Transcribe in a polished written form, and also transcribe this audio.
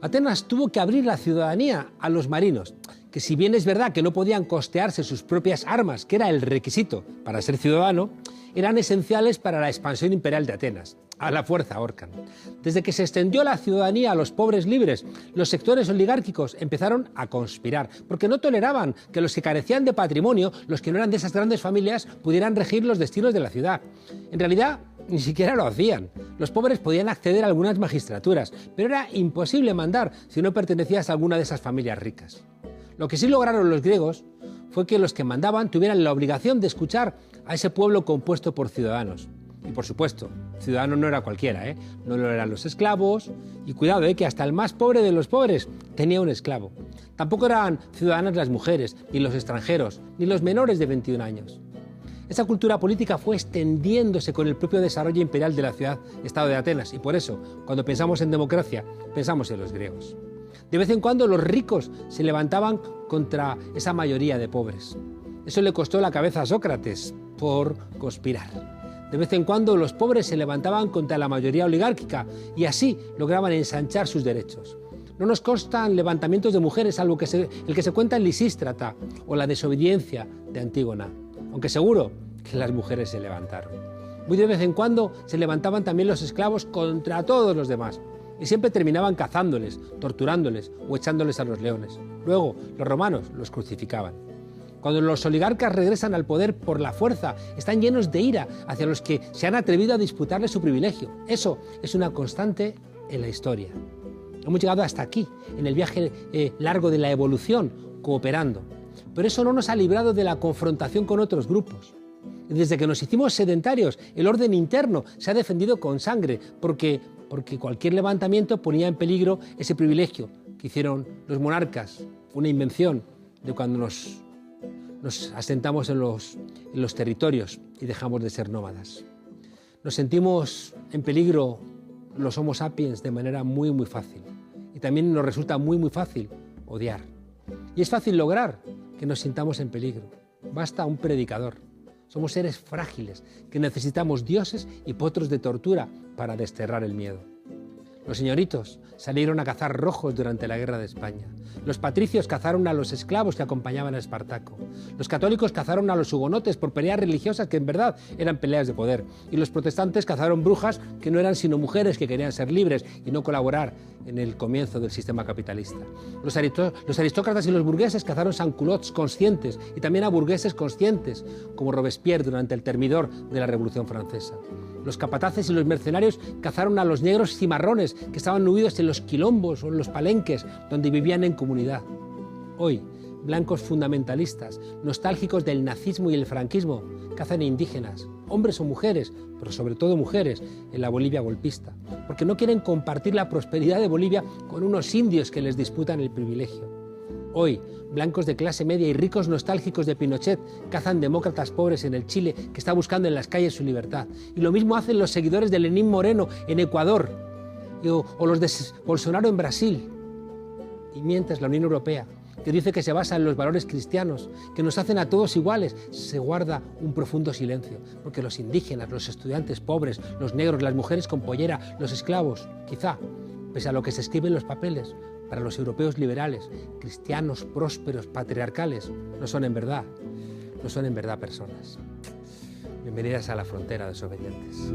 Atenas tuvo que abrir la ciudadanía a los marinos, que si bien es verdad que no podían costearse sus propias armas, que era el requisito para ser ciudadano, eran esenciales para la expansión imperial de Atenas. A la fuerza ahorcan. Desde que se extendió la ciudadanía a los pobres libres, los sectores oligárquicos empezaron a conspirar, porque no toleraban que los que carecían de patrimonio, los que no eran de esas grandes familias, pudieran regir los destinos de la ciudad. En realidad, ni siquiera lo hacían. Los pobres podían acceder a algunas magistraturas, pero era imposible mandar si no pertenecías a alguna de esas familias ricas. Lo que sí lograron los griegos fue que los que mandaban tuvieran la obligación de escuchar a ese pueblo compuesto por ciudadanos. Y por supuesto, ciudadano no era cualquiera, no lo eran los esclavos, y cuidado, que hasta el más pobre de los pobres tenía un esclavo. Tampoco eran ciudadanas las mujeres, ni los extranjeros, ni los menores de 21 años. Esa cultura política fue extendiéndose con el propio desarrollo imperial de la ciudad-estado de Atenas, y por eso, cuando pensamos en democracia, pensamos en los griegos. De vez en cuando los ricos se levantaban contra esa mayoría de pobres. Eso le costó la cabeza a Sócrates por conspirar. De vez en cuando los pobres se levantaban contra la mayoría oligárquica y así lograban ensanchar sus derechos. No nos constan levantamientos de mujeres, salvo el que se cuenta en Lisístrata o la desobediencia de Antígona, aunque seguro que las mujeres se levantaron. Muy de vez en cuando se levantaban también los esclavos contra todos los demás y siempre terminaban cazándoles, torturándoles o echándoles a los leones. Luego los romanos los crucificaban. Cuando los oligarcas regresan al poder por la fuerza, están llenos de ira hacia los que se han atrevido a disputarles su privilegio. Eso es una constante en la historia. Hemos llegado hasta aquí, en el viaje largo de la evolución, cooperando. Pero eso no nos ha librado de la confrontación con otros grupos. Desde que nos hicimos sedentarios, el orden interno se ha defendido con sangre, porque cualquier levantamiento ponía en peligro ese privilegio que hicieron los monarcas, una invención de cuando nos asentamos en los territorios y dejamos de ser nómadas. Nos sentimos en peligro los Homo sapiens de manera muy, muy fácil. Y también nos resulta muy, muy fácil odiar. Y es fácil lograr que nos sintamos en peligro. Basta un predicador. Somos seres frágiles que necesitamos dioses y potros de tortura para desterrar el miedo. Los señoritos salieron a cazar rojos durante la guerra de España. Los patricios cazaron a los esclavos que acompañaban a Espartaco. Los católicos cazaron a los hugonotes por peleas religiosas que en verdad eran peleas de poder. Y los protestantes cazaron brujas que no eran sino mujeres que querían ser libres y no colaborar en el comienzo del sistema capitalista. Los aristócratas y los burgueses cazaron sanculots conscientes y también a burgueses conscientes, como Robespierre durante el Termidor de la Revolución Francesa. Los capataces y los mercenarios cazaron a los negros cimarrones que estaban huidos en los quilombos o en los palenques donde vivían en comunidad. Hoy, blancos fundamentalistas, nostálgicos del nazismo y el franquismo, cazan a indígenas, hombres o mujeres, pero sobre todo mujeres, en la Bolivia golpista, porque no quieren compartir la prosperidad de Bolivia con unos indios que les disputan el privilegio. Hoy, blancos de clase media y ricos nostálgicos de Pinochet cazan demócratas pobres en el Chile que está buscando en las calles su libertad. Y lo mismo hacen los seguidores de Lenín Moreno en Ecuador o los de Bolsonaro en Brasil. Y mientras la Unión Europea, que dice que se basa en los valores cristianos, que nos hacen a todos iguales, se guarda un profundo silencio, porque los indígenas, los estudiantes pobres, los negros, las mujeres con pollera, los esclavos, quizá, pese a lo que se escribe en los papeles, para los europeos liberales, cristianos, prósperos, patriarcales, no son en verdad personas. Bienvenidas a la frontera, desobedientes.